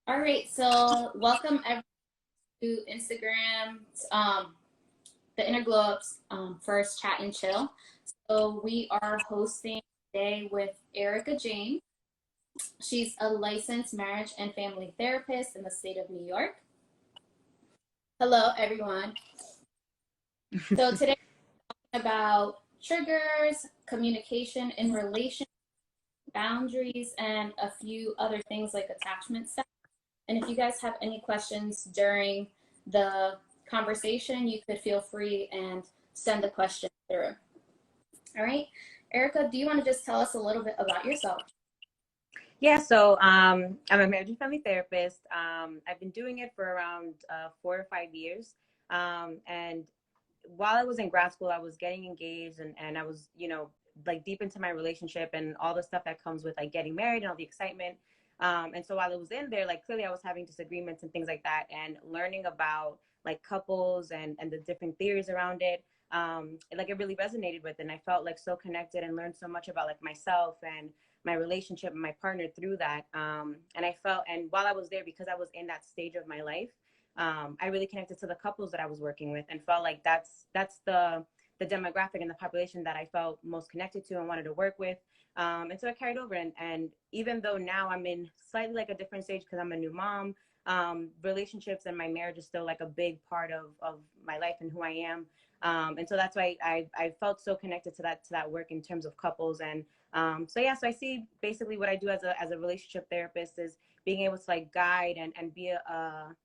All right, so welcome everyone to Instagram, the Inner Glow Up's first chat and chill. So we are hosting today with Erica Jane. She's a licensed marriage and family therapist in the state of New York. Hello, everyone. So today we're talking about triggers, communication in relation, boundaries, and a few other things like attachment styles. And if you guys have any questions during the conversation, you could feel free and send the question through. All right. Erica, do you want to just tell us a little bit about yourself? Yeah, I'm a marriage and family therapist. I've been doing it for around 4 or 5 years. And while I was in grad school, I was getting engaged and I was, like deep into my relationship and all the stuff that comes with like getting married and all the excitement. And so while I was in there, like clearly I was having disagreements and things like that and learning about like couples and the different theories around it. Like it really resonated with it. And I felt like so connected and learned so much about like myself and my relationship and my partner through that. And while I was there, because I was in that stage of my life, I really connected to the couples that I was working with and felt like that's the demographic and the population that I felt most connected to and wanted to work with. And so I carried over. And even though now I'm in slightly like a different stage because I'm a new mom, relationships and my marriage is still like a big part of my life and who I am. And so that's why I felt so connected to that work in terms of couples. And so I see basically what I do as a relationship therapist is being able to like guide and be a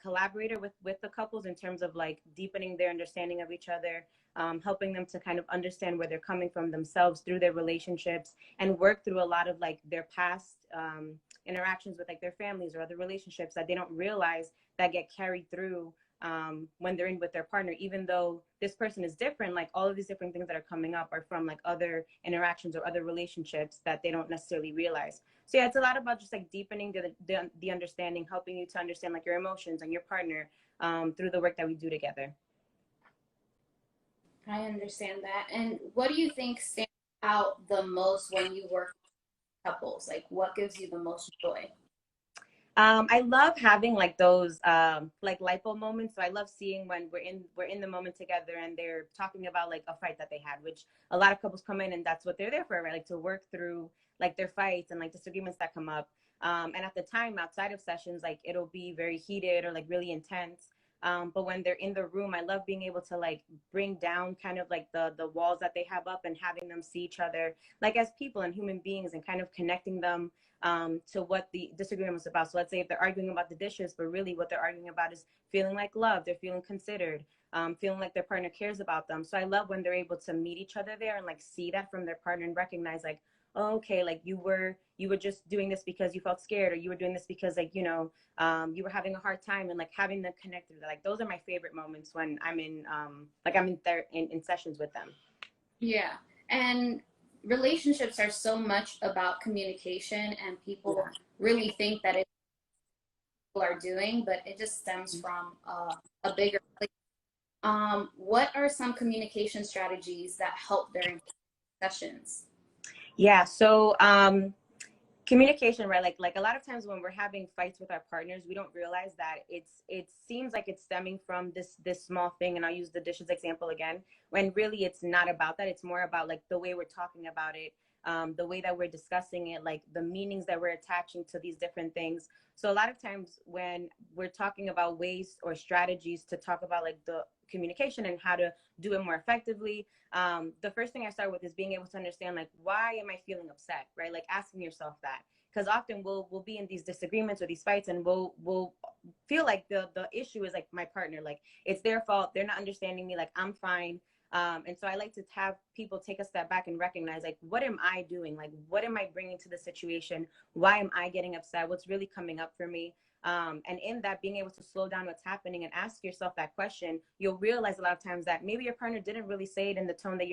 collaborator with the couples in terms of like deepening their understanding of each other, helping them to kind of understand where they're coming from themselves through their relationships and work through a lot of like their past interactions with like their families or other relationships that they don't realize that get carried through when they're in with their partner, even though this person is different. Like all of these different things that are coming up are from like other interactions or other relationships that they don't necessarily realize. So yeah, it's a lot about just like deepening the understanding, helping you to understand like your emotions and your partner through the work that we do together. I understand that. And what do you think stands out the most when you work with couples? Like, what gives you the most joy? I love having like those like lipo moments. So I love seeing when we're in the moment together and they're talking about like a fight that they had, which a lot of couples come in and that's what they're there for, right? Like to work through like their fights and like disagreements that come up. And at the time outside of sessions, like it'll be very heated or like really intense. But when they're in the room, I love being able to like bring down kind of like the walls that they have up and having them see each other like as people and human beings and kind of connecting them to what the disagreement was about. So let's say if they're arguing about the dishes, but really what they're arguing about is feeling like love, they're feeling considered, feeling like their partner cares about them. So I love when they're able to meet each other there and like see that from their partner and recognize like, oh, okay, like you were just doing this because you felt scared, or you were doing this because like you were having a hard time, and like having them connect with it. Like those are my favorite moments when I'm in like I'm in sessions with them. Yeah. And relationships are so much about communication, and people Yeah. really think that it's what people are doing, but it just stems from a bigger place. What are some communication strategies that help during sessions? Yeah. So communication, right? Like a lot of times when we're having fights with our partners, we don't realize that it seems like it's stemming from this small thing. And I'll use the dishes example again, when really it's not about that. It's more about like the way we're talking about it, the way that we're discussing it, like the meanings that we're attaching to these different things. So a lot of times when we're talking about ways or strategies to talk about like the communication and how to do it more effectively, the first thing I start with is being able to understand like, why am I feeling upset, right? Like asking yourself that, because often we'll be in these disagreements or these fights and we'll feel like the issue is like my partner, like it's their fault, they're not understanding me, like I'm fine. And so I like to have people take a step back and recognize like, what am I doing, like what am I bringing to the situation, why am I getting upset, what's really coming up for me. And in that, being able to slow down what's happening and ask yourself that question, you'll realize a lot of times that maybe your partner didn't really say it in the tone that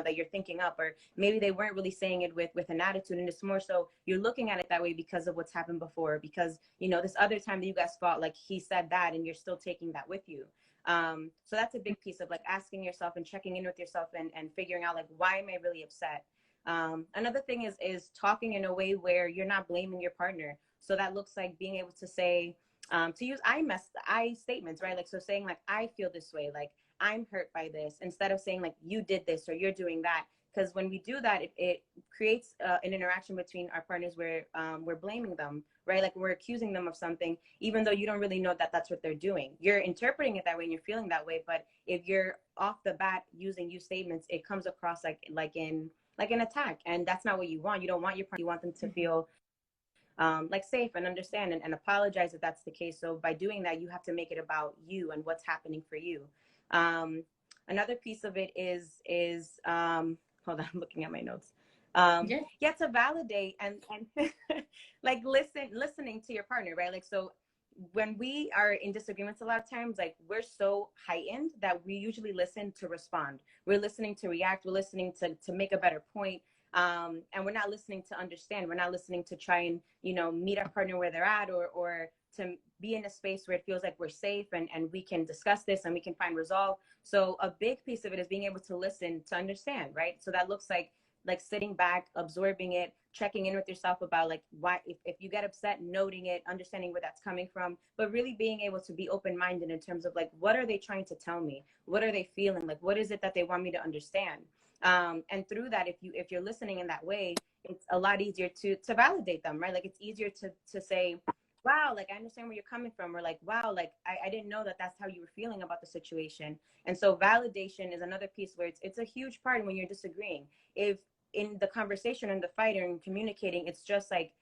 that you're thinking up, or maybe they weren't really saying it with an attitude. And it's more so you're looking at it that way because of what's happened before, because, this other time that you guys fought, like he said that, and you're still taking that with you. So that's a big piece of like asking yourself and checking in with yourself and figuring out like, why am I really upset? Another thing is talking in a way where you're not blaming your partner. So that looks like being able to say, to use I statements, right? Like, so saying like, I feel this way, like I'm hurt by this, instead of saying like, you did this or you're doing that. Because when we do that, it creates an interaction between our partners where we're blaming them, right? Like we're accusing them of something, even though you don't really know that that's what they're doing. You're interpreting it that way and you're feeling that way. But if you're off the bat using you statements, it comes across like an attack, and that's not what you want. You don't want your partner. You want them to feel like safe and understand and apologize if that's the case. So by doing that, you have to make it about you and what's happening for you. Another piece of it is hold on, I'm looking at my notes. Yeah, to validate and like listening to your partner, right? Like, so when we are in disagreements, a lot of times, like we're so heightened that we usually listen to respond. We're listening to react. We're listening to make a better point. And we're not listening to understand. We're not listening to try and, meet our partner where they're at, or to be in a space where it feels like we're safe and we can discuss this and we can find resolve. So a big piece of it is being able to listen to understand, right? So that looks like sitting back, absorbing it, checking in with yourself about like why, if you get upset, noting it, understanding where that's coming from, but really being able to be open-minded in terms of like, what are they trying to tell me? What are they feeling? Like, what is it that they want me to understand? And through that, if you're listening in that way, it's a lot easier to validate them, right? Like it's easier to say, wow, like I understand where you're coming from, or like, wow, like I didn't know that that's how you were feeling about the situation. And so validation is another piece where it's a huge part when you're disagreeing. If in the conversation and the fight and communicating, it's just like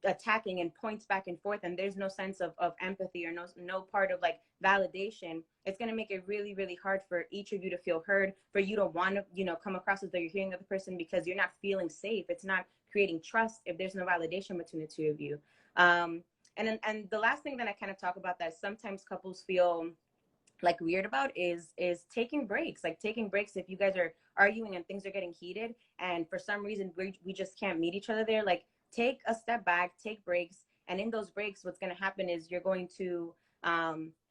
attacking and points back and forth, and there's no sense of empathy or no part of like validation, it's going to make it really, really hard for each of you to feel heard, for you to want to, come across as though you're hearing the other person, because you're not feeling safe. It's not creating trust if there's no validation between the two of you. And the last thing that I kind of talk about that sometimes couples feel like weird about is taking breaks. Like taking breaks, if you guys are arguing and things are getting heated and for some reason we just can't meet each other there, like take a step back, take breaks. And in those breaks, what's going to happen is you're going to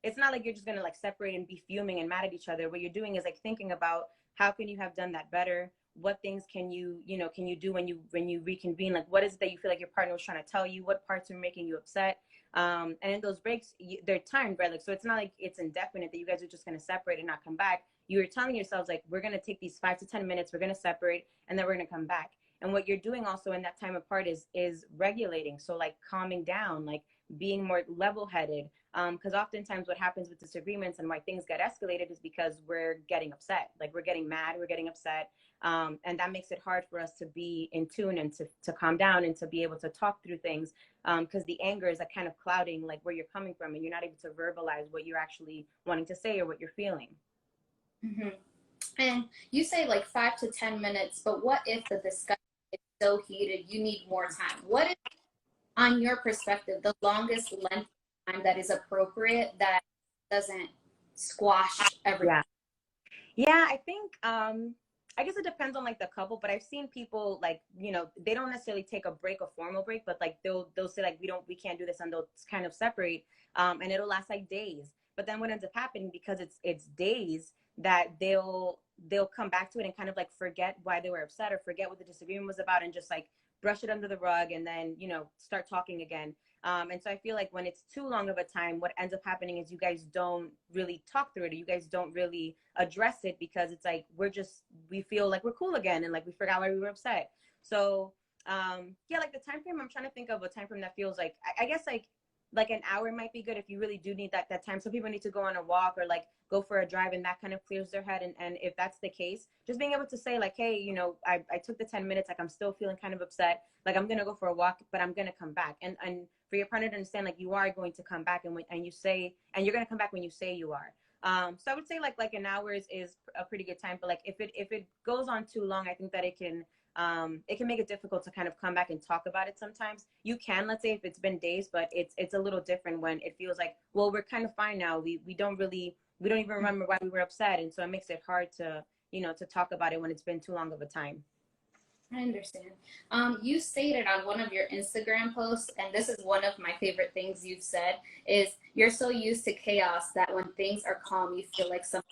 it's not like you're just going to like separate and be fuming and mad at each other. What you're doing is like thinking about how can you have done that better? What things can you do when you reconvene? Like, what is it that you feel like your partner was trying to tell you? What parts are making you upset? And in those breaks, they're timed, right? Like, so it's not like it's indefinite that you guys are just going to separate and not come back. You're telling yourselves like, we're going to take these 5 to 10 minutes, we're going to separate, and then we're going to come back. And what you're doing also in that time apart is regulating. So like calming down, like being more level-headed. Because oftentimes what happens with disagreements and why things get escalated is because we're getting upset. Like we're getting mad, we're getting upset. And that makes it hard for us to be in tune and to calm down and to be able to talk through things. Because the anger is like kind of clouding like where you're coming from, and you're not able to verbalize what you're actually wanting to say or what you're feeling. Mm-hmm. And you say like 5 to 10 minutes, but what if the discussion is so heated you need more time? What is, on your perspective, the longest length of time that is appropriate that doesn't squash everything? Yeah, I think I guess it depends on like the couple, but I've seen people like, they don't necessarily take a break, a formal break, but like they'll say like we can't do this, and they'll kind of separate, and it'll last like days. But then what ends up happening, because it's days, that they'll come back to it and kind of like forget why they were upset or forget what the disagreement was about and just like brush it under the rug and then start talking again. And so I feel like when it's too long of a time, what ends up happening is you guys don't really talk through it, or you guys don't really address it, because it's like we feel like we're cool again and like we forgot why we were upset. So yeah, like the time frame, I'm trying to think of a time frame that feels like I guess like an hour might be good if you really do need that time. Some people need to go on a walk or like go for a drive, and that kind of clears their head. And if that's the case, just being able to say like, hey, I took the 10 minutes, like I'm still feeling kind of upset, like I'm gonna go for a walk, but I'm gonna come back. And for your partner to understand like you are going to come back, and you say, and you're gonna come back when you say you are. So I would say like an hour is a pretty good time. But like if it goes on too long, I think that it can make it difficult to kind of come back and talk about it. Sometimes you can, let's say if it's been days, but it's a little different when it feels like, well, we're kind of fine now. We don't even remember why we were upset. And so it makes it hard to talk about it when it's been too long of a time. I understand. You stated on one of your Instagram posts, and this is one of my favorite things you've said, is you're so used to chaos that when things are calm, you feel like something.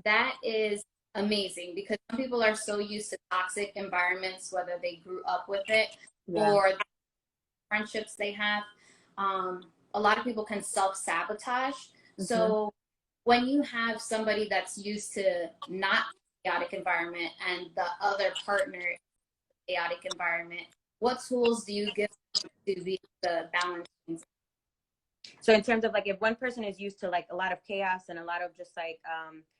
That is amazing, because some people are so used to toxic environments, whether they grew up with it or friendships they have. A lot of people can self-sabotage. Mm-hmm. So when you have somebody that's used to not chaotic environment and the other partner chaotic environment, what tools do you give to be the balance things? So in terms of like if one person is used to like a lot of chaos and a lot of just like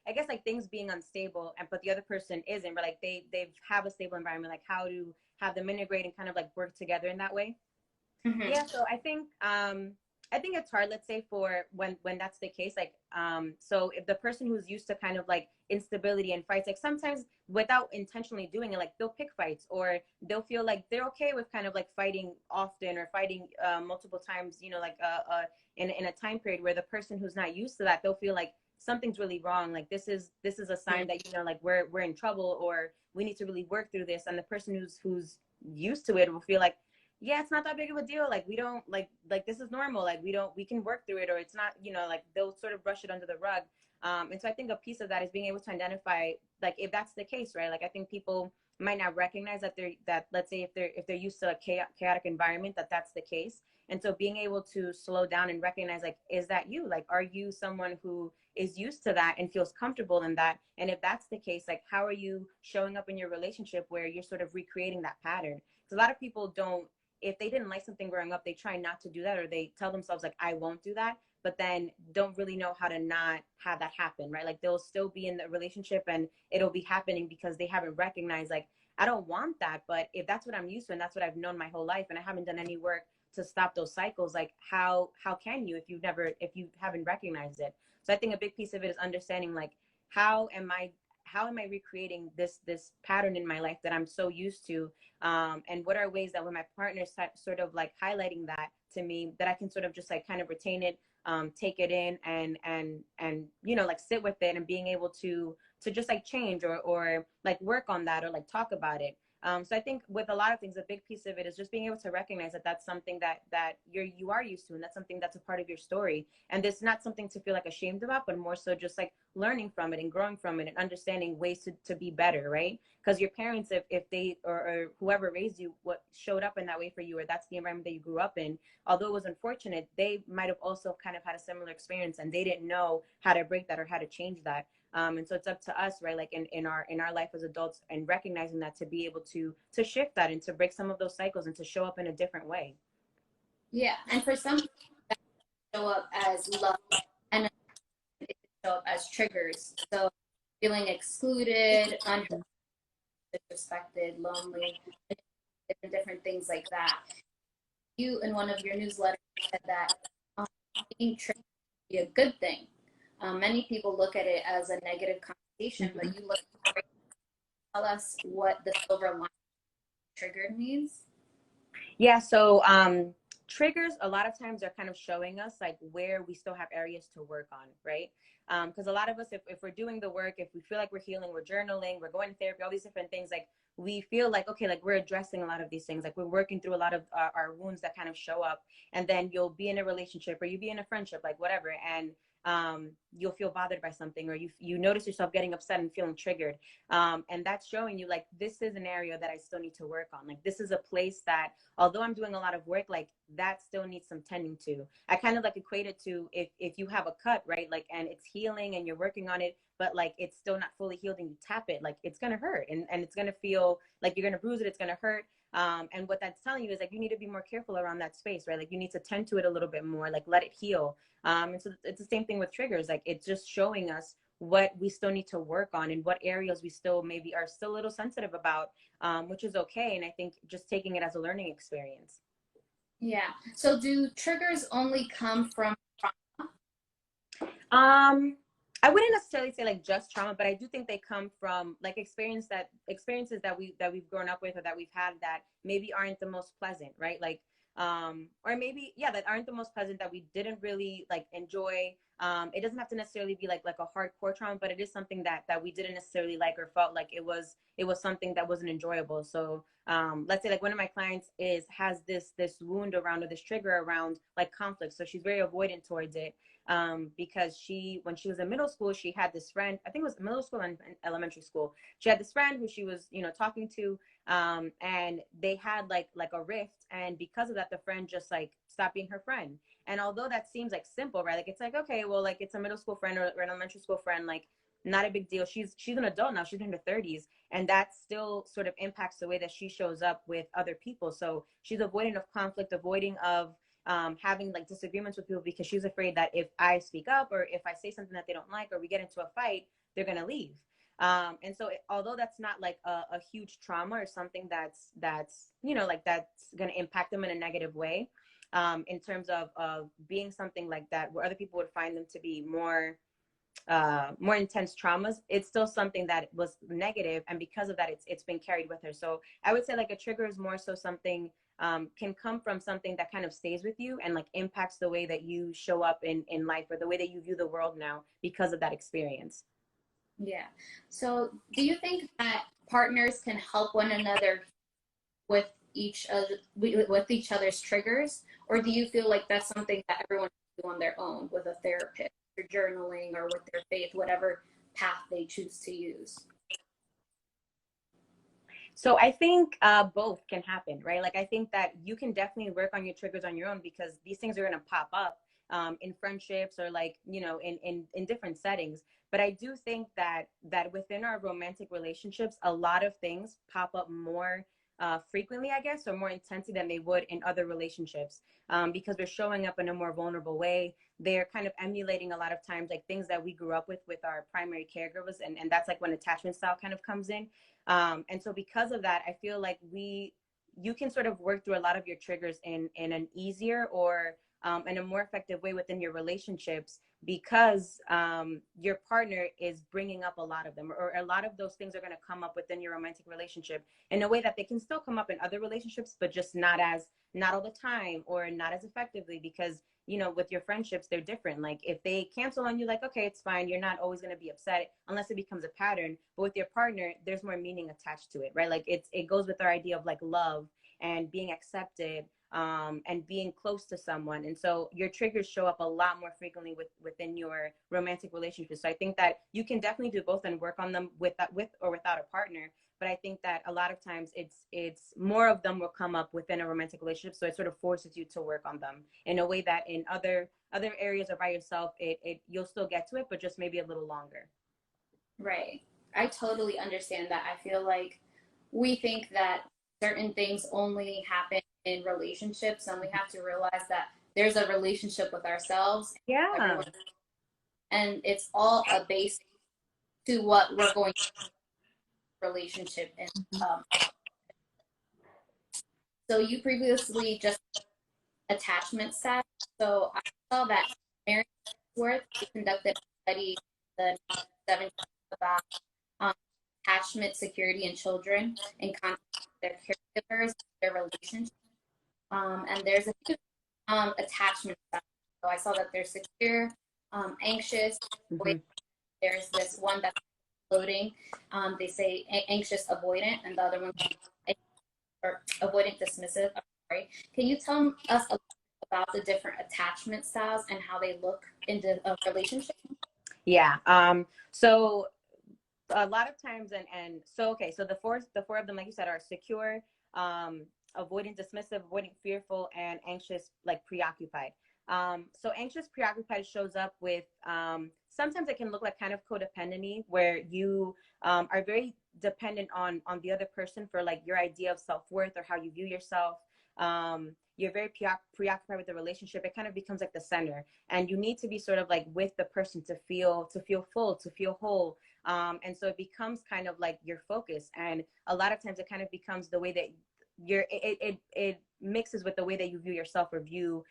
I guess like things being unstable and but the other person isn't, but like they have a stable environment, like how to have them integrate and kind of like work together in that way. Mm-hmm. Yeah, so I think it's hard, let's say for when that's the case, like so if the person who's used to kind of like instability and fights, like sometimes without intentionally doing it, like they'll pick fights or they'll feel like they're okay with kind of like fighting often or fighting multiple times, you know, like in a time period where the person who's not used to that, they'll feel like something's really wrong, like this is a sign that, you know, like we're in trouble or we need to really work through this. And the person who's used to it will feel like, yeah, it's not that big of a deal, like we don't like this is normal, like we can work through it, or it's not, you know, like they'll sort of brush it under the rug. And so I think a piece of that is being able to identify, like if that's the case, right, like I think people might not recognize that that let's say if they're used to a chaotic environment, that that's the case. And so being able to slow down and recognize, like, is that you, like are you someone who is used to that and feels comfortable in that? And if that's the case, like how are you showing up in your relationship where you're sort of recreating that pattern? Because a lot of people don't, if they didn't like something growing up, they try not to do that, or they tell themselves like, I won't do that, but then don't really know how to not have that happen, right? Like they'll still be in the relationship and it'll be happening because they haven't recognized, like, I don't want that, but if that's what I'm used to and that's what I've known my whole life and I haven't done any work to stop those cycles, like how can you if you haven't recognized it? So I think a big piece of it is understanding, like, how am I recreating this pattern in my life that I'm so used to, and what are ways that when my partner's sort of like highlighting that to me, that I can sort of just like kind of retain it, take it in, and you know, like sit with it and being able to just like change or like work on that or like talk about it. So I think with a lot of things, a big piece of it is just being able to recognize that that's something that you are used to, and that's something that's a part of your story. And it's not something to feel like ashamed about, but more so just like learning from it and growing from it and understanding ways to be better, right? Because your parents, if they or whoever raised you, what showed up in that way for you, or that's the environment that you grew up in, although it was unfortunate, they might have also kind of had a similar experience and they didn't know how to break that or how to change that. And so it's up to us, right, like in our life as adults, and recognizing that, to be able to shift that and to break some of those cycles and to show up in a different way. Yeah, and for some people, that can show up as love, and it can show up as triggers. So feeling excluded, disrespected, lonely, different things like that. You, in one of your newsletters, said that um, being triggered can be a good thing. Many people look at it as a negative connotation, but you look tell us what the silver line triggered means. Yeah, so triggers a lot of times are kind of showing us like where we still have areas to work on, right? Because a lot of us, if we're doing the work, if we feel like we're healing, we're journaling, we're going to therapy, all these different things, like we feel like, okay, like we're addressing a lot of these things, like we're working through a lot of our wounds that kind of show up. And then you'll be in a relationship or you be in a friendship, like whatever, and you'll feel bothered by something, or you notice yourself getting upset and feeling triggered, and that's showing you like this is an area that I still need to work on. Like this is a place that, although I'm doing a lot of work, like that still needs some tending to. I kind of like equate it to if you have a cut, right? Like, and it's healing and you're working on it, but like it's still not fully healed and you tap it, like it's gonna hurt and it's gonna feel like you're gonna bruise it, it's gonna hurt. And what that's telling you is like you need to be more careful around that space, right? Like you need to tend to it a little bit more, like let it heal. And so it's the same thing with triggers. Like it's just showing us what we still need to work on and what areas we still maybe are still a little sensitive about, which is okay. And I think just taking it as a learning experience. Yeah. So do triggers only come from I wouldn't necessarily say like just trauma, but I do think they come from like experiences that we've grown up with or that we've had that maybe aren't the most pleasant, right? Like or maybe, yeah, that aren't the most pleasant, that we didn't really like enjoy, It doesn't have to necessarily be like a hardcore trauma, but it is something that we didn't necessarily like or felt like it was something that wasn't enjoyable. So let's say like one of my clients has this wound around, or this trigger around like conflict. So she's very avoidant towards it, because when she was in middle school, she had this friend, I think it was middle school and elementary school. She had this friend who she was, talking to, and they had like a rift. And because of that, the friend just like stopped being her friend. And although that seems like simple, right? Like it's like, okay, well, like it's a middle school friend or an elementary school friend, like not a big deal. She's an adult now. She's in her 30s, and that still sort of impacts the way that she shows up with other people. So she's avoiding of conflict, avoiding of having like disagreements with people, because she's afraid that if I speak up or if I say something that they don't like, or we get into a fight, they're gonna leave. And so although that's not like a huge trauma or something that's like that's gonna impact them in a negative way, in terms of being something like that where other people would find them to be more intense traumas, it's still something that was negative, and because of that, it's been carried with her. So I would say like a trigger is more so something, can come from something that kind of stays with you and like impacts the way that you show up in life, or the way that you view the world now because of that experience. Yeah. So do you think that partners can help one another with with each other's triggers, or do you feel like that's something that everyone can do on their own with a therapist, or journaling, or with their faith, whatever path they choose to use? So I think both can happen, right? Like I think that you can definitely work on your triggers on your own, because these things are going to pop up in friendships, or like in different settings. But I do think that within our romantic relationships, a lot of things pop up more frequently, I guess, or more intensely than they would in other relationships, because we're showing up in a more vulnerable way. They're kind of emulating a lot of times like things that we grew up with our primary caregivers, and that's like when attachment style kind of comes in. And so because of that, I feel like you can sort of work through a lot of your triggers in an easier, or in a more effective way within your relationships, because your partner is bringing up a lot of them, or a lot of those things are going to come up within your romantic relationship in a way that they can still come up in other relationships, but just not all the time, or not as effectively, because with your friendships, they're different. Like if they cancel on you, like, okay, it's fine. You're not always going to be upset unless it becomes a pattern. But with your partner, there's more meaning attached to it, right? Like it goes with our idea of like love and being accepted, and being close to someone. And so your triggers show up a lot more frequently within your romantic relationship. So I think that you can definitely do both and work on them with or without a partner. But I think that a lot of times it's more of them will come up within a romantic relationship. So it sort of forces you to work on them in a way that in other areas or by yourself, it you'll still get to it, but just maybe a little longer. Right. I totally understand that. I feel like we think that certain things only happen in relationships, and we have to realize that there's a relationship with ourselves, Yeah. everyone, and it's all a base to what we're going to relationship. And um, so you previously just attachment set. So I saw that Mary Worth conducted a study in the 70s about um, attachment security in children in context with their caregivers, their relationships. And there's a few attachment styles. So I saw that there's secure, anxious. Hmm. There's this one that's floating. They say anxious avoidant, and the other one or avoidant dismissive. I'm sorry. Can you tell us a little about the different attachment styles and how they look in a relationship? Yeah. So a lot of times, and so okay, so the four of them, like you said, are secure, avoidant dismissive, avoidant fearful, and anxious, like preoccupied. So anxious preoccupied shows up with, sometimes it can look like kind of codependency, where you are very dependent on the other person for like your idea of self-worth or how you view yourself. You're very preoccupied with the relationship. It kind of becomes like the center, and you need to be sort of like with the person to feel full, to feel whole. And so it becomes kind of like your focus, and a lot of times it kind of becomes the way that it mixes with the way that you view yourself, or view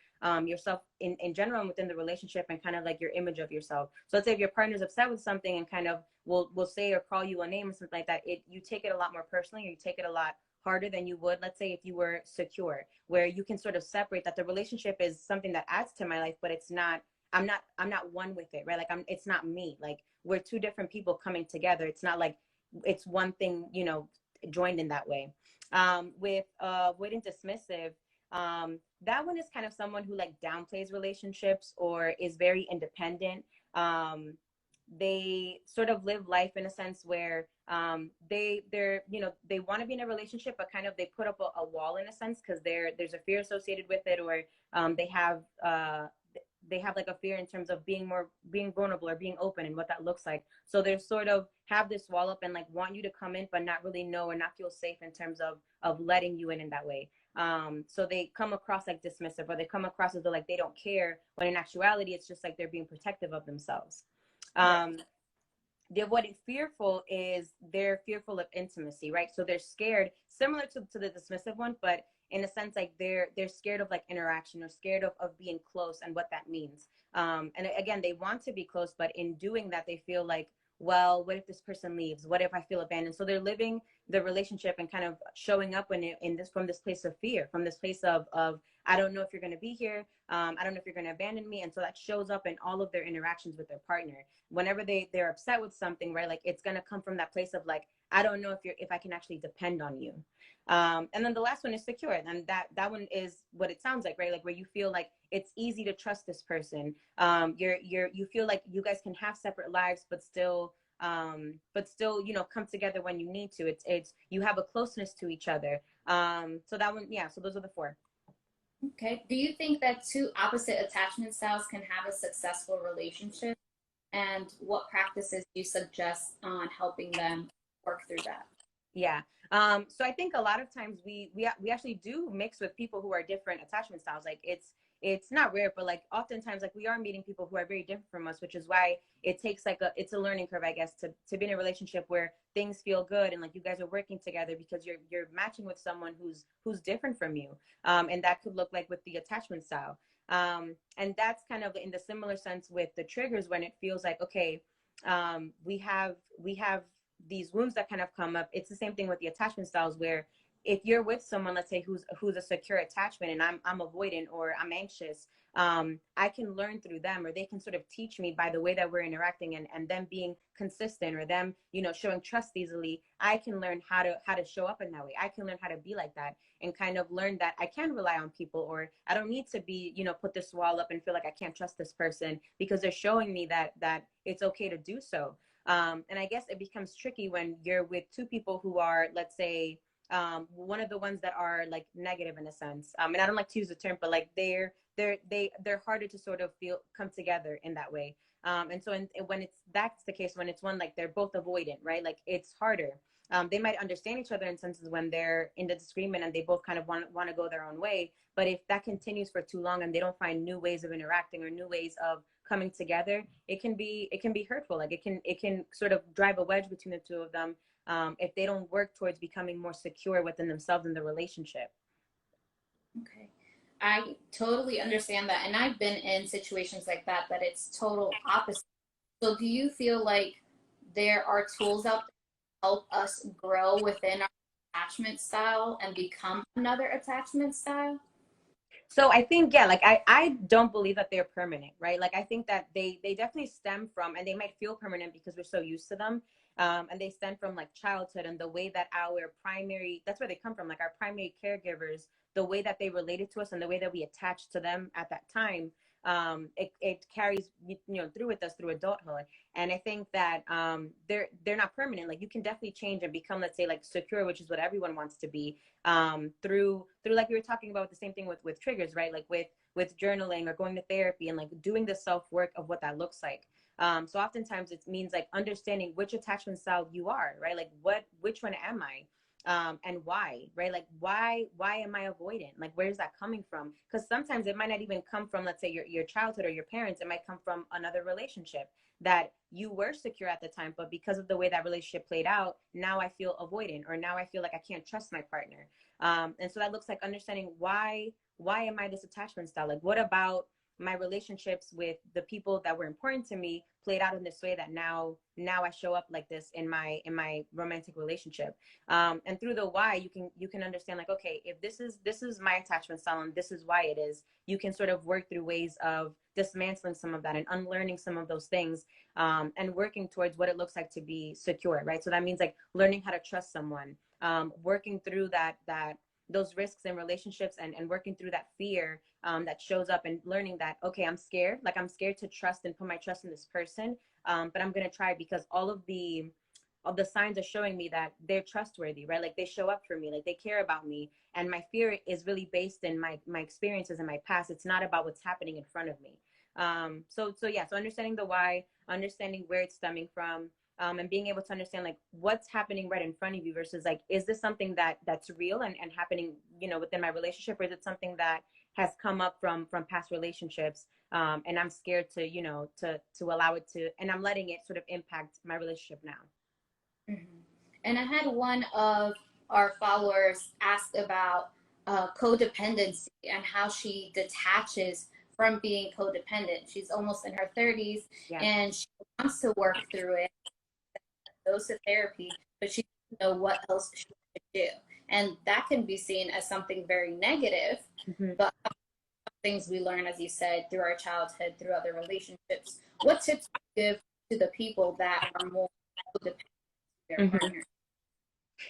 yourself in general and within the relationship, and kind of like your image of yourself. So let's say if your partner's upset with something and kind of will say or call you a name or something like that, you take it a lot more personally, or you take it a lot harder than you would, let's say, if you were secure, where you can sort of separate that the relationship is something that adds to my life, but it's not I'm not one with it, right? Like it's not me. Like we're two different people coming together. It's not like it's one thing, joined in that way. With avoidant dismissive, that one is kind of someone who like downplays relationships or is very independent. Um, they sort of live life in a sense where they want to be in a relationship, but kind of they put up a wall in a sense because there's a fear associated with it, or they have like a fear in terms of being vulnerable or being open and what that looks like. So they sort of have this wall up and like want you to come in, but not really know or not feel safe in terms of letting you in that way. So they come across like dismissive, or they come across as though like they don't care, when in actuality it's just like they're being protective of themselves. um the avoidant fearful is they're fearful of intimacy, right? So they're scared, similar to the dismissive one, but in a sense like they're scared of like interaction, or scared of being close and what that means. And again, they want to be close, but in doing that they feel like, well, what if this person leaves, what if I feel abandoned? So they're living the relationship and kind of showing up in this, from this place of fear, from this place of I don't know if you're going to be here. I don't know if you're going to abandon me. And so that shows up in all of their interactions with their partner. Whenever they're upset with something, right? Like it's going to come from that place of like, I don't know if I can actually depend on you. And then the last one is secure. And that one is what it sounds like, right? Like where you feel like it's easy to trust this person. You feel like you guys can have separate lives, but still, come together when you need to. It's you have a closeness to each other. So that one, yeah. So those are the four. Okay. Do you think that two opposite attachment styles can have a successful relationship? And what practices do you suggest on helping them work through that? Yeah. So I think a lot of times we actually do mix with people who are different attachment styles. Like it's not rare, but like oftentimes like we are meeting people who are very different from us, which is why it takes like it's a learning curve, I guess, to be in a relationship where things feel good and like you guys are working together because you're matching with someone who's different from you. And that could look like with the attachment style. And that's kind of in the similar sense with the triggers, when it feels like, okay, we have these wounds that kind of come up. It's the same thing with the attachment styles, where if you're with someone, let's say who's a secure attachment, and I'm avoidant or I'm anxious, I can learn through them, or they can sort of teach me by the way that we're interacting, and them being consistent, or them showing trust easily. I can learn how to show up in that way. I can learn how to be like that, and kind of learn that I can rely on people, or I don't need to be put this wall up and feel like I can't trust this person because they're showing me that it's okay to do so. And I guess it becomes tricky when you're with two people who are, let's say, one of the ones that are like negative in a sense. And I don't like to use the term, but like they're harder to sort of come together in that way. And so when that's the case, when it's one like they're both avoidant, right? Like it's harder. They might understand each other in senses when they're in the disagreement and they both kind of want to go their own way. But if that continues for too long and they don't find new ways of interacting or new ways of coming together, it can be hurtful. Like it can sort of drive a wedge between the two of them, if they don't work towards becoming more secure within themselves in the relationship. Okay. I totally understand that. And I've been in situations like that, that it's total opposite. So do you feel like there are tools out there to help us grow within our attachment style and become another attachment style? So I think, yeah, like I don't believe that they're permanent, right? Like I think that they definitely stem from, and they might feel permanent because we're so used to them. And they stem from like childhood and the way that that's where they come from, like our primary caregivers, the way that they related to us and the way that we attached to them at that time. It carries, through with us through adulthood. And I think that they're not permanent. Like you can definitely change and become, let's say, like secure, which is what everyone wants to be, through like we were talking about, the same thing with triggers, right? Like with journaling or going to therapy and like doing the self work of what that looks like. So oftentimes it means like understanding which attachment style you are, right? Like which one am I? And why, right? Like why am I avoidant? Like where's that coming from? Because sometimes it might not even come from, let's say, your childhood or your parents. It might come from another relationship that you were secure at the time, but because of the way that relationship played out, now I feel avoidant, or now I feel like I can't trust my partner. And so that looks like understanding why am I this attachment style? Like what about my relationships with the people that were important to me played out in this way that now I show up like this in my romantic relationship. And through the why, you can understand like, okay, if this is my attachment style and this is why it is, you can sort of work through ways of dismantling some of that and unlearning some of those things, and working towards what it looks like to be secure, right? So that means like learning how to trust someone, working through those risks in relationships, and working through that fear, that shows up, and learning that, okay, I'm scared, like I'm scared to trust and put my trust in this person, but I'm going to try, because all of the signs are showing me that they're trustworthy, right? Like they show up for me, like they care about me. And my fear is really based in my experiences in my past. It's not about what's happening in front of me. So yeah, so understanding the why, understanding where it's stemming from, and being able to understand like what's happening right in front of you versus like, is this something that's real and happening, within my relationship, or is it something that has come up from past relationships, and I'm scared to to allow it to, and I'm letting it sort of impact my relationship now. Mhm. And I had one of our followers ask about codependency and how she detaches from being codependent. She's almost in her 30s, Yeah. and she wants to work through it, goes to therapy, but she doesn't know what else she should do. And that can be seen as something very negative, Mm-hmm. but things we learn, as you said, through our childhood, through other relationships. What tips do you give to the people that are more codependent to their partner?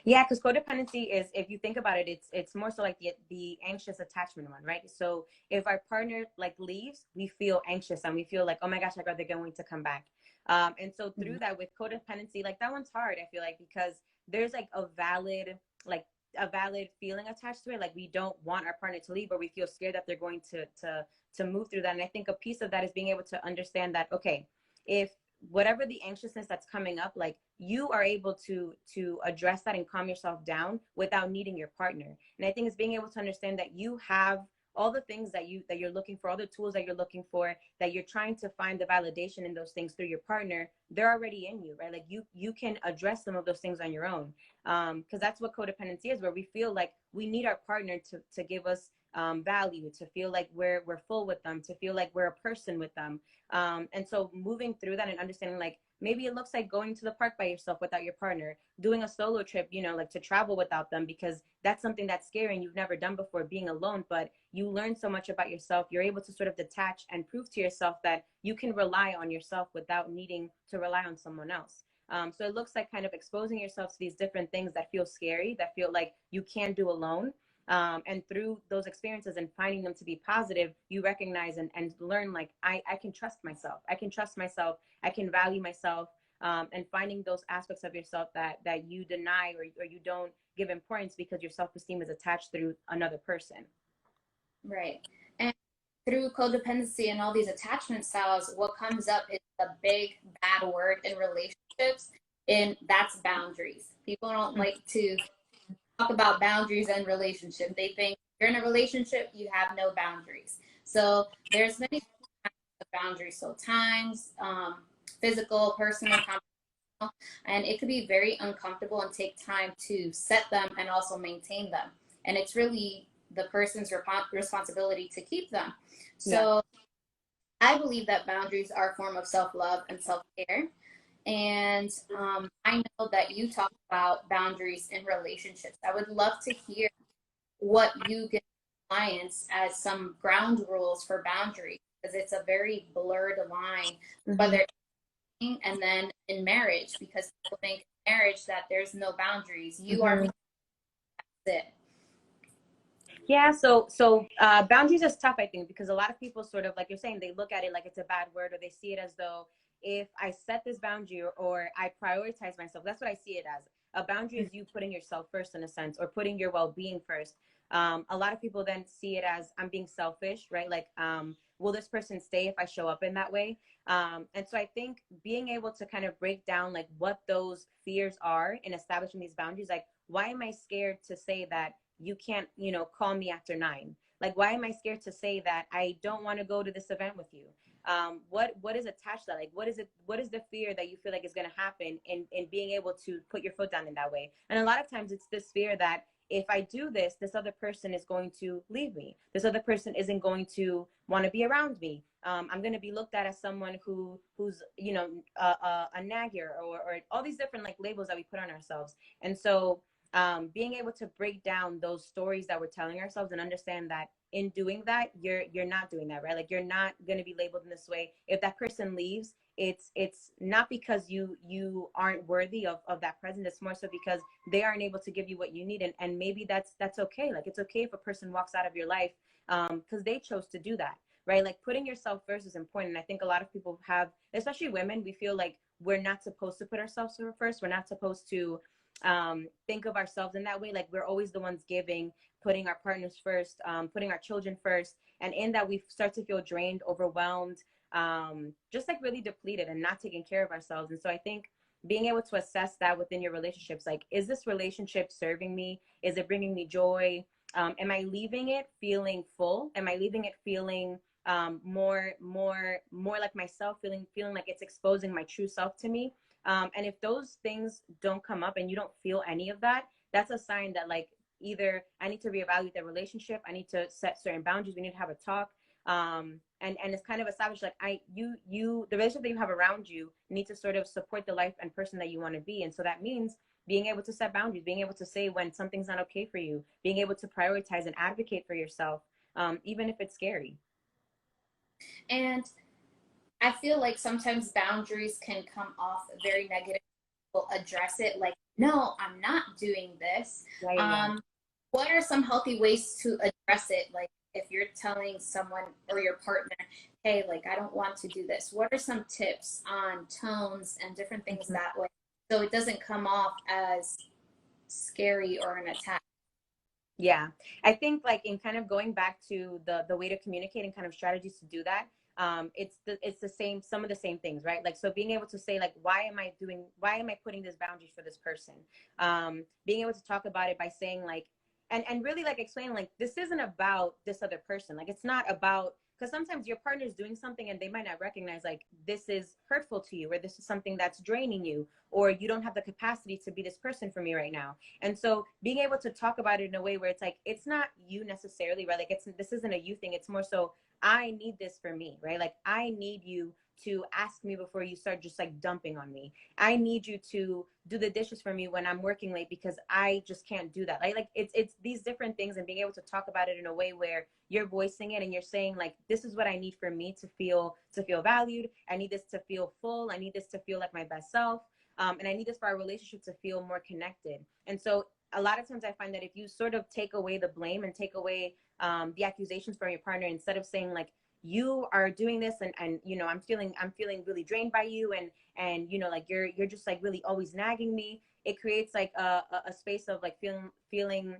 Yeah, because codependency is, if you think about it, it's more so like the anxious attachment one, right? So if our partner like leaves, we feel anxious and we feel like, oh my gosh, like, are they going to come back? And so through that, with codependency, like that one's hard, I feel like, because there's like like a valid feeling attached to it. Like we don't want our partner to leave, but we feel scared that they're going to move through that. And I think a piece of that is being able to understand that, okay, if whatever the anxiousness that's coming up, like you are able to address that and calm yourself down without needing your partner. And I think it's being able to understand that you have all the things that you're looking for, all the tools that you're looking for, that you're trying to find the validation in those things through your partner, they're already in you, right? Like you can address some of those things on your own, because that's what codependency is, where we feel like we need our partner to give us value, to feel like we're full with them, to feel like we're a person with them. And so moving through that and understanding, like, maybe it looks like going to the park by yourself without your partner, doing a solo trip, like to travel without them, because that's something that's scary and you've never done before, being alone. But you learn so much about yourself. You're able to sort of detach and prove to yourself that you can rely on yourself without needing to rely on someone else. So it looks like kind of exposing yourself to these different things that feel scary, that feel like you can't do alone. And through those experiences and finding them to be positive, you recognize and learn, like, I can trust myself. I can trust myself. I can value myself. And finding those aspects of yourself that you deny, or you don't give importance because your self-esteem is attached through another person. Right. And through codependency and all these attachment styles, what comes up is a big bad word in relationships, and that's boundaries. People don't like to talk about boundaries and relationship. They think you're in a relationship, you have no boundaries. So there's many boundaries. So times, physical, personal, and it could be very uncomfortable and take time to set them and also maintain them. And it's really the person's responsibility to keep them. So I believe that boundaries are a form of self-love and self-care. And I know that you talk about boundaries in relationships. I would love to hear what you give clients as some ground rules for boundaries, because it's a very blurred line, whether and then in marriage, because people think in marriage that there's no boundaries. You are it. Yeah, so boundaries is tough, I think, because a lot of people sort of, like you're saying, they look at it like it's a bad word, or they see it as though if I set this boundary, or I prioritize myself, that's what I see it as. A boundary is you putting yourself first, in a sense, or putting your well-being first. A lot of people then see it as, I'm being selfish, right? Like, will this person stay if I show up in that way? And so I think being able to kind of break down like what those fears are in establishing these boundaries, like, why am I scared to say that you can't, call me after 9? Like, why am I scared to say that I don't want to go to this event with you? What is attached to that? Like, what is the fear that you feel like is going to happen in being able to put your foot down in that way? And a lot of times it's this fear that if I do this, this other person is going to leave me. This other person isn't going to want to be around me. I'm going to be looked at as someone who's, you know, a nagger, or all these different like labels that we put on ourselves. And so being able to break down those stories that we're telling ourselves and understand that in doing that, you're not doing that, right? Like you're not going to be labeled in this way. If that person leaves, it's not because you aren't worthy of that presence. It's more so because they aren't able to give you what you need, and maybe that's okay. Like it's okay if a person walks out of your life because they chose to do that, right? Like putting yourself first is important. And I think a lot of people have, especially women, we feel like we're not supposed to put ourselves first. We're not supposed to think of ourselves in that way. Like we're always the ones giving, putting our partners first, putting our children first, and in that we start to feel drained, overwhelmed, just like really depleted and not taking care of ourselves. And so I think being able to assess that within your relationships, like, is this relationship serving me? Is it bringing me joy? Am I leaving it feeling full? Am I leaving it feeling more like myself, feeling like it's exposing my true self to me? And if those things don't come up and you don't feel any of that, that's a sign that like either I need to reevaluate the relationship, I need to set certain boundaries, we need to have a talk. And it's kind of established like the relationship that you have around you need to sort of support the life and person that you want to be. And so that means being able to set boundaries, being able to say when something's not okay for you, being able to prioritize and advocate for yourself, even if it's scary. And I feel like sometimes boundaries can come off very negative. People address it like, no, I'm not doing this. Yeah. What are some healthy ways to address it? Like if you're telling someone or your partner, hey, like I don't want to do this. What are some tips on tones and different things Mhm. that way so it doesn't come off as scary or an attack? Yeah, I think like in kind of going back to the way to communicate and kind of strategies to do that, it's the same, some of the same things, right? Like so being able to say like why am I putting this boundaries for this person? Being able to talk about it by saying like and really like explain like this isn't about this other person. Like it's not about, because sometimes your partner is doing something and they might not recognize like this is hurtful to you, or this is something that's draining you, or you don't have the capacity to be this person for me right now. And so being able to talk about it in a way where it's like, it's not you necessarily, right? Like this isn't a you thing. It's more so, I need this for me, right? Like I need you to ask me before you start just like dumping on me. I need you to do the dishes for me when I'm working late because I just can't do that. Like it's these different things, and being able to talk about it in a way where you're voicing it and you're saying like, this is what I need for me to feel valued. I need this to feel full. I need this to feel like my best self. And I need this for our relationship to feel more connected. And so a lot of times I find that if you sort of take away the blame and take away the accusations from your partner, instead of saying like, you are doing this and you know, I'm feeling really drained by you, and you know, like you're just like really always nagging me, it creates like a space of like feeling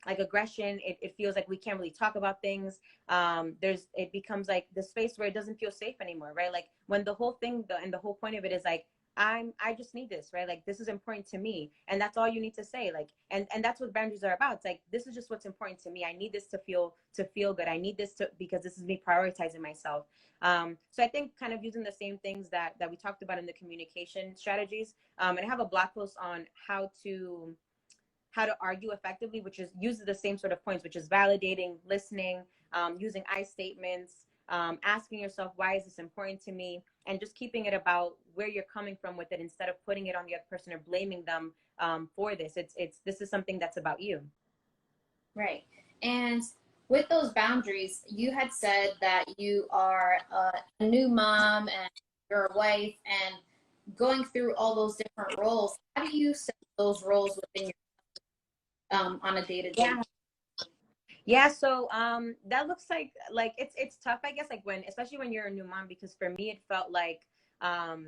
like aggression. It feels like we can't really talk about things. It becomes like the space where it doesn't feel safe anymore, right? Like when the whole thing and the whole point of it is like, I just need this, right? Like this is important to me, and that's all you need to say. Like and that's what boundaries are about. It's like, this is just what's important to me. I need this to feel good. I need this to, because this is me prioritizing myself. So I think kind of using the same things that we talked about in the communication strategies. And I have a blog post on how to argue effectively, which is uses the same sort of points, which is validating, listening, using I statements, asking yourself, why is this important to me? And just keeping it about where you're coming from with it, instead of putting it on the other person or blaming them for this. This is something that's about you. Right. And with those boundaries, you had said that you are a new mom and you're a wife and going through all those different roles. How do you set those roles within your on a day to day? Yeah. Yeah, so that looks like it's tough, I guess, like when, especially when you're a new mom, because for me it felt like um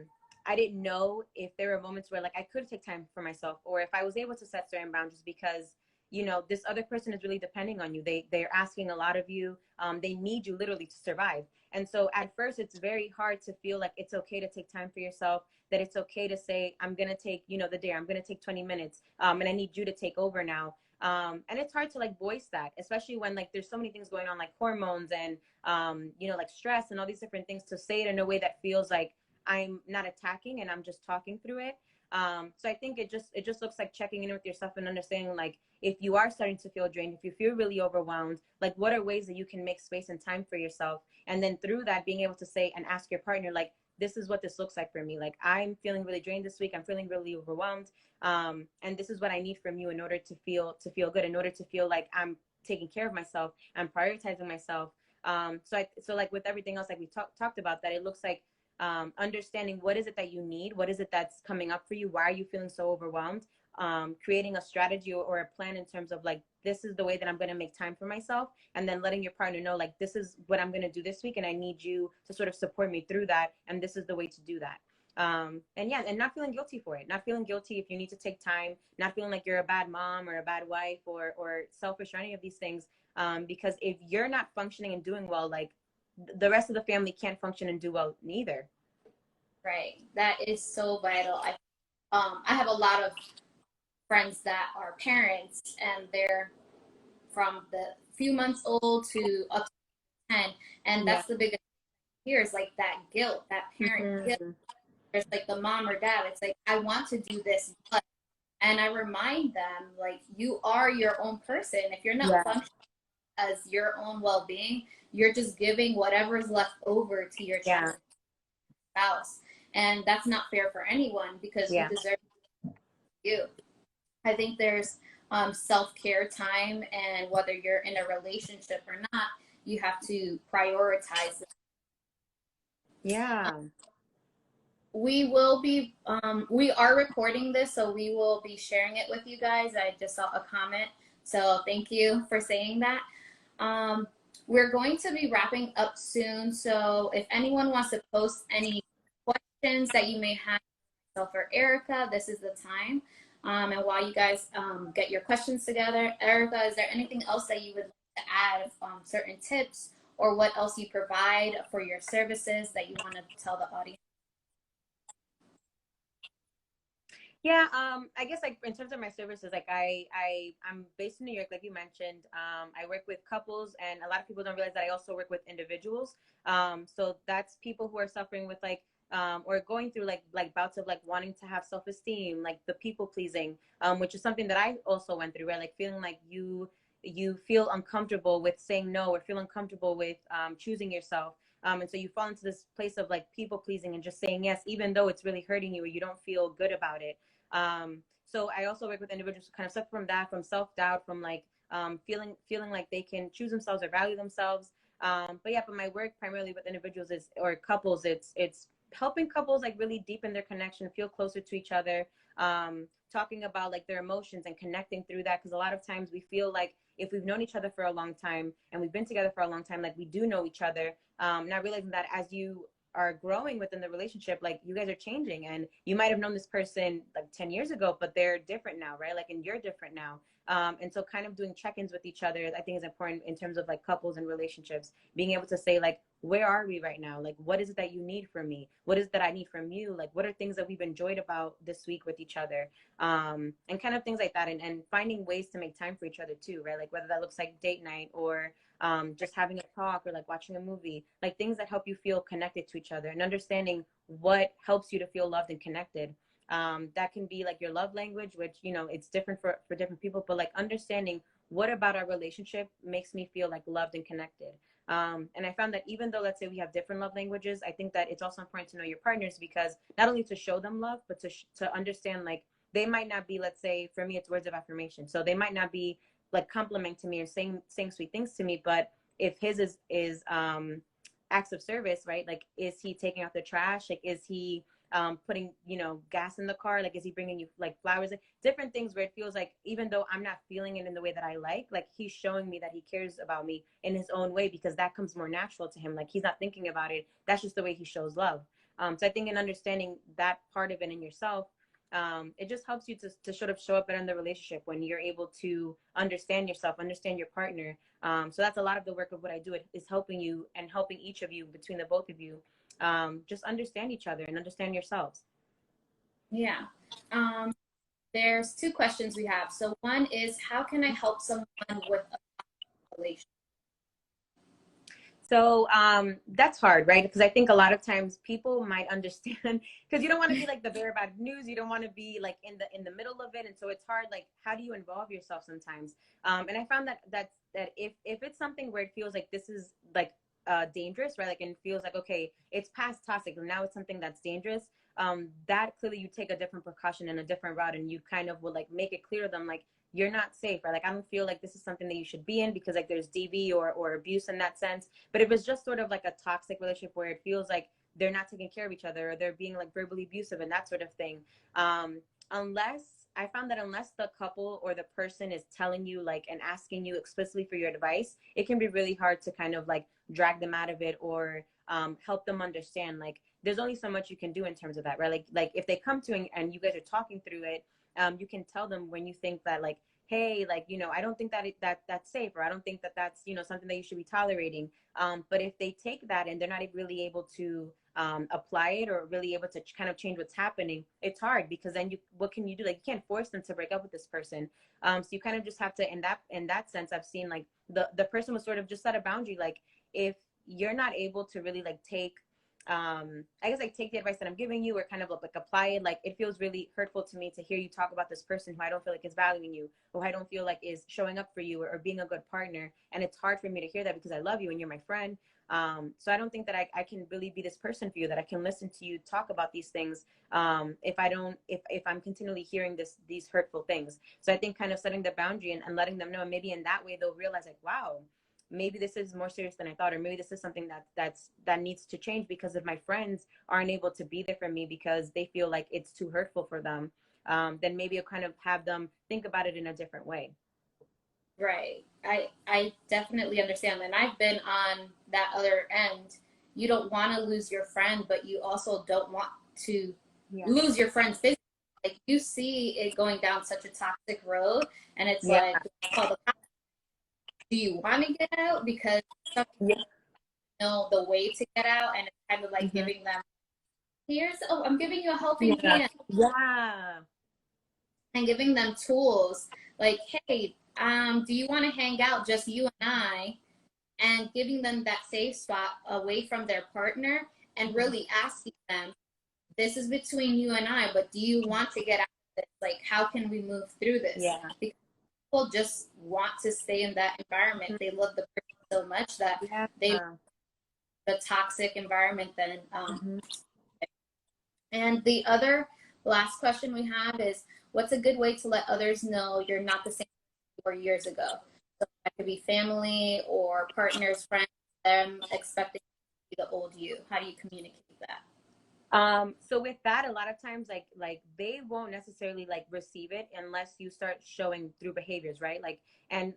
I didn't know if there were moments where like I could take time for myself, or if I was able to set certain boundaries, because you know, this other person is really depending on you. They're asking a lot of you. They need you literally to survive. And so at first it's very hard to feel like it's okay to take time for yourself, that it's okay to say, I'm gonna take, you know, the day, I'm gonna take 20 minutes, and I need you to take over now. And it's hard to like voice that, especially when like there's so many things going on, like hormones and you know, like stress and all these different things, to say it in a way that feels like I'm not attacking and I'm just talking through it. So I think it just looks like checking in with yourself and understanding like, if you are starting to feel drained, if you feel really overwhelmed, like what are ways that you can make space and time for yourself? And then through that, being able to say and ask your partner, like, this is what this looks like for me. Like, I'm feeling really drained this week. I'm feeling really overwhelmed. And this is what I need from you in order to feel good, in order to feel like I'm taking care of myself, I'm prioritizing myself. So like with everything else, like we talked about, that it looks like understanding what is it that you need, what is it that's coming up for you, why are you feeling so overwhelmed, creating a strategy or a plan in terms of like, this is the way that I'm going to make time for myself, and then letting your partner know, like, this is what I'm going to do this week and I need you to sort of support me through that, and this is the way to do that. And yeah, and not feeling guilty for it, not feeling guilty if you need to take time, not feeling like you're a bad mom or a bad wife or selfish or any of these things, because if you're not functioning and doing well, like the rest of the family can't function and do well neither. Right. That is so vital. I have a lot of friends that are parents, and they're from the few months old to up to 10. And Yeah. that's the biggest thing here is like that guilt, that parent guilt. Mm-hmm. There's like the mom or dad. It's like, I want to do this, but, and I remind them, like, you are your own person. If you're not Yeah. functioning as your own well being, you're just giving whatever's left over to your Yeah. spouse. And that's not fair for anyone because who Yeah. deserves you? I think there's self-care time, and whether you're in a relationship or not, you have to prioritize it. Yeah. We will be we are recording this, so we will be sharing it with you guys. I just saw a comment, so thank you for saying that. We're going to be wrapping up soon, so if anyone wants to post any questions that you may have for Erica, this is the time. And while you guys get your questions together, Erica, is there anything else that you would like to add, certain tips, or what else you provide for your services that you want to tell the audience? Yeah, I guess like in terms of my services, like I'm based in New York, like you mentioned. I work with couples, and a lot of people don't realize that I also work with individuals. So that's people who are suffering with like or going through like bouts of like wanting to have self-esteem, like the people pleasing, which is something that I also went through, right? Like feeling like you feel uncomfortable with saying no, or feel uncomfortable with choosing yourself. And so you fall into this place of like people pleasing and just saying yes, even though it's really hurting you or you don't feel good about it. So I also work with individuals who kind of suffer from that, from self-doubt, from like feeling like they can choose themselves or value themselves. But my work primarily with individuals is, or couples, it's helping couples like really deepen their connection, feel closer to each other, talking about like their emotions and connecting through that. Because a lot of times we feel like if we've known each other for a long time and we've been together for a long time, like we do know each other, not realizing that as you are growing within the relationship, like you guys are changing, and you might have known this person like 10 years ago, but they're different now, right? Like, and you're different now. And so kind of doing check-ins with each other, I think is important in terms of like couples and relationships, being able to say like, where are we right now? Like, what is it that you need from me? What is it that I need from you? Like, what are things that we've enjoyed about this week with each other? And kind of things like that. And finding ways to make time for each other too, right? Like whether that looks like date night or just having a talk or like watching a movie, like things that help you feel connected to each other, and understanding what helps you to feel loved and connected. That can be like your love language, which, you know, it's different for different people, but like understanding what about our relationship makes me feel like loved and connected. And I found that even though, let's say, we have different love languages, I think that it's also important to know your partners, because not only to show them love, but to understand, like, they might not be, let's say, for me, it's words of affirmation. So they might not be like complimenting me or saying sweet things to me, but if his is acts of service, right? Like, is he taking out the trash? Like, is he putting, you know, gas in the car? Like, is he bringing you like flowers? Like different things where it feels like even though I'm not feeling it in the way that I like he's showing me that he cares about me in his own way, because that comes more natural to him. Like, he's not thinking about it. That's just the way he shows love. So I think in understanding that part of it in yourself, it just helps you to sort of show up better in the relationship when you're able to understand yourself, understand your partner. So that's a lot of the work of what I do, is helping you and helping each of you, between the both of you, just understand each other and understand yourselves. Yeah. There's two questions we have. So one is, how can I help someone with a relationship? So that's hard, right? Because I think a lot of times people might understand because you don't want to be like the bearer of bad news. You don't want to be like in the middle of it, and so it's hard. Like, how do you involve yourself sometimes? And I found that if it's something where it feels like this is like dangerous, right? Like, and feels like okay, it's past toxic, and now it's something that's dangerous. That clearly you take a different precaution and a different route, and you kind of will like make it clear to them like you're not safe, right? Like I don't feel like this is something that you should be in because like there's DV or abuse in that sense. But if it's just sort of like a toxic relationship where it feels like they're not taking care of each other or they're being like verbally abusive and that sort of thing, unless I found that unless the couple or the person is telling you like and asking you explicitly for your advice, it can be really hard to kind of like drag them out of it or help them understand like there's only so much you can do in terms of that, right? Like if they come to and you guys are talking through it, you can tell them when you think that like hey, like I don't think that that's safe, or I don't think that that's something that you should be tolerating. But if they take that and they're not really able to apply it or really able to kind of change what's happening, it's hard because then what can you do? Like you can't force them to break up with this person. So you kind of just have to in that sense, I've seen like the person was sort of just set a boundary. Like if you're not able to really like take I guess like take the advice that I'm giving you or kind of like apply it. Like it feels really hurtful to me to hear you talk about this person who I don't feel like is valuing you or who I don't feel like is showing up for you or being a good partner. And it's hard for me to hear that because I love you and you're my friend. So I don't think that I can really be this person for you, that I can listen to you talk about these things if I'm continually hearing these hurtful things. So I think kind of setting the boundary and letting them know, and maybe in that way they'll realize like, wow, maybe this is more serious than I thought, or maybe this is something that needs to change because if my friends aren't able to be there for me because they feel like it's too hurtful for them, then maybe I'll kind of have them think about it in a different way. Right. I definitely understand. And I've been on that other end. You don't want to lose your friend, but you also don't want to Yeah. lose your friend physically. Like you see it going down such a toxic road, and it's Yeah. like, call the cops. Do you want to get out? Because some Yeah. people know the way to get out, and it's kind of like Mm-hmm. giving them, I'm giving you a helping Yeah. hand Yeah. and giving them tools like, hey, do you want to hang out just you and I? And giving them that safe spot away from their partner and Mm-hmm. really asking them, this is between you and I, but do you want to get out of this? Like, how can we move through this? Yeah. Because people just want to stay in that environment. They love the person so much that Yeah. they the toxic environment then. Mm-hmm. And the other last question we have is, what's a good way to let others know you're not the same you were years ago? So that could be family or partners, friends, them expecting to be the old you. How do you communicate that? So with that, a lot of times like they won't necessarily like receive it unless you start showing through behaviors, right? Like and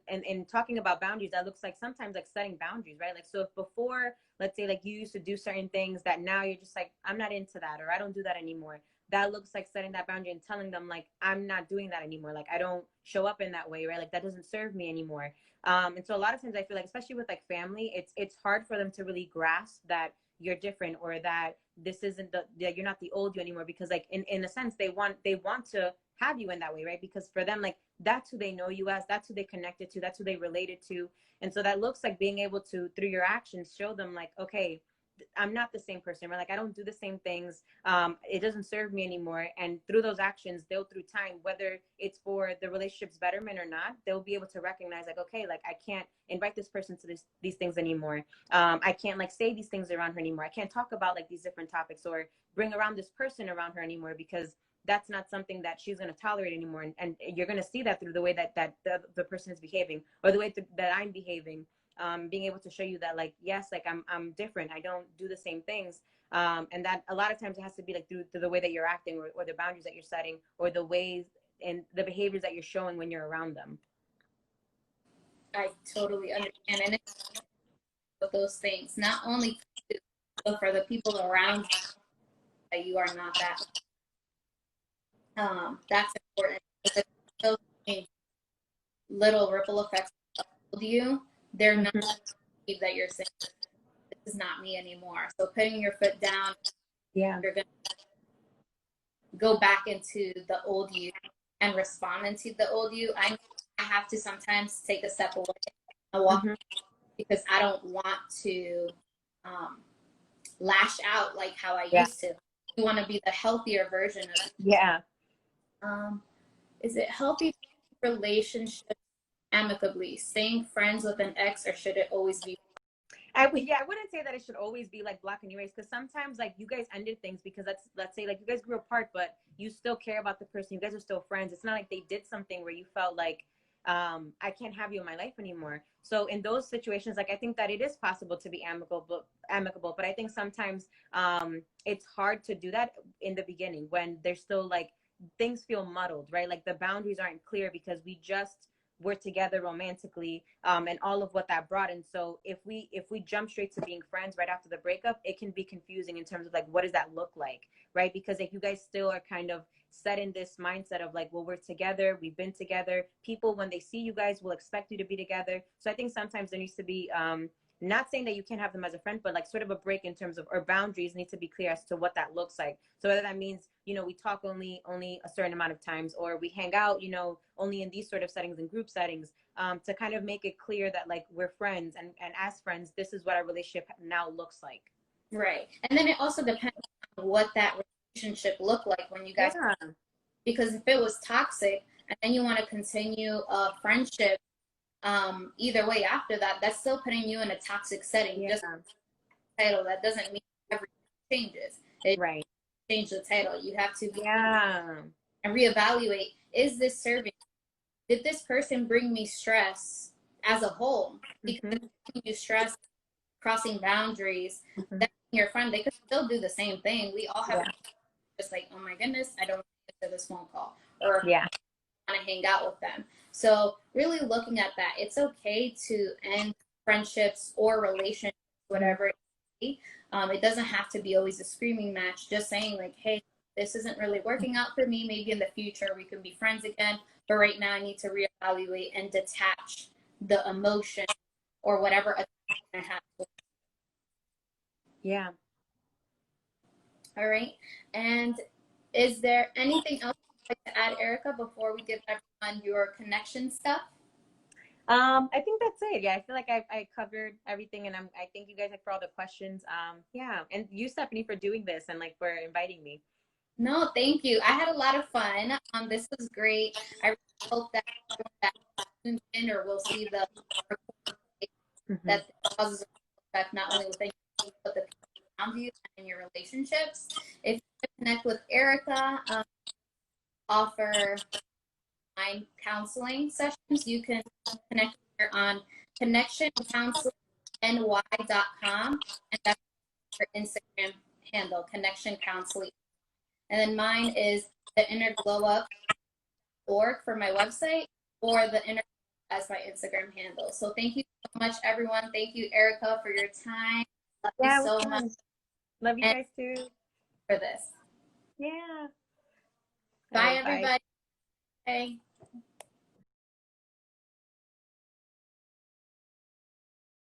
talking about boundaries, that looks like sometimes like setting boundaries, right? Like so if before, let's say like you used to do certain things that now you're just like, I'm not into that or I don't do that anymore. That looks like setting that boundary and telling them like I'm not doing that anymore. Like I don't show up in that way, right? Like that doesn't serve me anymore. And so a lot of times I feel like, especially with like family, it's hard for them to really grasp that you're different or that this isn't that you're not the old you anymore because like in a sense they want to have you in that way, right? Because for them like that's who they know you as, that's who they connected to, that's who they related to. And so that looks like being able to through your actions show them like okay, I'm not the same person, right? Like I don't do the same things. It doesn't serve me anymore. And through those actions, they'll through time, whether it's for the relationship's betterment or not, they'll be able to recognize like, okay, like I can't invite this person to these things anymore. I can't like say these things around her anymore. I can't talk about like these different topics or bring around this person around her anymore because that's not something that she's going to tolerate anymore. And you're going to see that through the way that the person is behaving or the way that I'm behaving. Being able to show you that like yes, like I'm different, I don't do the same things, and that a lot of times it has to be like through the way that you're acting or the boundaries that you're setting or the ways and the behaviors that you're showing when you're around them. I totally understand. And it's with those things, not only for you, but for the people around you, that you are not that. That's important. Because those little ripple effects of you, they're not that you're saying, this is not me anymore. So putting your foot down, Yeah. you're going to go back into the old you and respond into the old you. I have to sometimes take a step away and walk Mm-hmm. because I don't want to lash out like how I Yeah. used to. You want to be the healthier version of Yeah. Is it healthy relationship amicably? Staying friends with an ex, or should it always be? I wouldn't say that it should always be like black and erase, because sometimes like you guys ended things because let's say like you guys grew apart, but you still care about the person. You guys are still friends. It's not like they did something where you felt like I can't have you in my life anymore. So in those situations, like I think that it is possible to be amicable, but I think sometimes it's hard to do that in the beginning when there's still like things feel muddled, right? Like the boundaries aren't clear because we just were together romantically, and all of what that brought. And so if we jump straight to being friends right after the breakup, it can be confusing in terms of like, what does that look like, right? Because if you guys still are kind of set in this mindset of like, well, we're together, we've been together, people when they see you guys will expect you to be together. So I think sometimes there needs to be not saying that you can't have them as a friend, but like sort of a break in terms of, or boundaries need to be clear as to what that looks like. So whether that means, you know, we talk only a certain amount of times, or we hang out, you know, only in these sort of settings and group settings, to kind of make it clear that like we're friends, and as friends, this is what our relationship now looks like. Right. And then it also depends on what that relationship looked like when you guys, Yeah. because if it was toxic and then you want to continue a friendship, either way after that, that's still putting you in a toxic setting. Yeah. Just title, that doesn't mean everything changes. It Right. change the title. You have to be Yeah. and reevaluate, is this serving? Did this person bring me stress as a whole? Because Mm-hmm. if it's bringing you stress, crossing boundaries, Mm-hmm. that your friend, they could still do the same thing. We all have Yeah. just like, oh my goodness, I don't want to answer this phone call, or Yeah. want to hang out with them. So really looking at that, it's okay to end friendships or relationships, whatever it may be. It doesn't have to be always a screaming match. Just saying like, hey, this isn't really working out for me. Maybe in the future we can be friends again. But right now I need to reevaluate and detach the emotion or whatever I have. Yeah. All right. And is there anything else you'd like to add, Erica, before we give everyone your connection stuff? I think that's it. Yeah, I feel like I covered everything, and I thank you guys like for all the questions. Yeah, and you, Stephanie, for doing this and like for inviting me. No, thank you. I had a lot of fun. This was great. I really hope that everyone that tunes in or will see the Mm-hmm. that causes a effect not only within you, but the people around you and in your relationships. If you connect with Erica, offer online counseling sessions, you can connect with her on connectioncounselingny.com, and that's her Instagram handle, Connection Counseling. And then mine is the Inner Glow Up org for my website, or the Inner as my Instagram handle. So thank you so much, everyone. Thank you, Erica, for your time. Love you so much. Love you And guys too. for this. Yeah. Bye, Right, everybody. Bye.